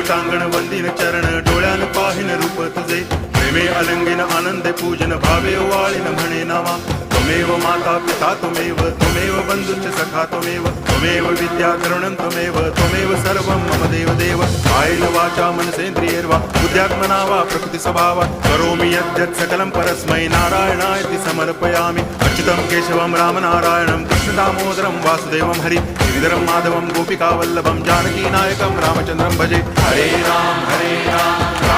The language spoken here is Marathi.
टांगण वंदिन चरण डोळ्यान पाहिन रूप तुझे प्रेमे अलंगिन आनंदे पूजन भावे वाळीन म्हणे नावा त्वमेव माता पिता त्वमेव बंधुश्च सखा त्वमेव विद्या करुणं त्वमेव सर्वं मम देव कायेन वाचा मनसेन्द्रियैर्वा बुद्ध्यात्मना वा प्रकृति स्वभावात् करोमि यद्यत् सकलं परस्मै नारायणायति समर्पयामि अच्युतं केशवं रामनारायणं कृष्णदामोदरं वासुदेवं हरि गिरिधरं माधवं गोपिकावल्लभं जानकीनायकं रामचन्द्रं भजे हरे राम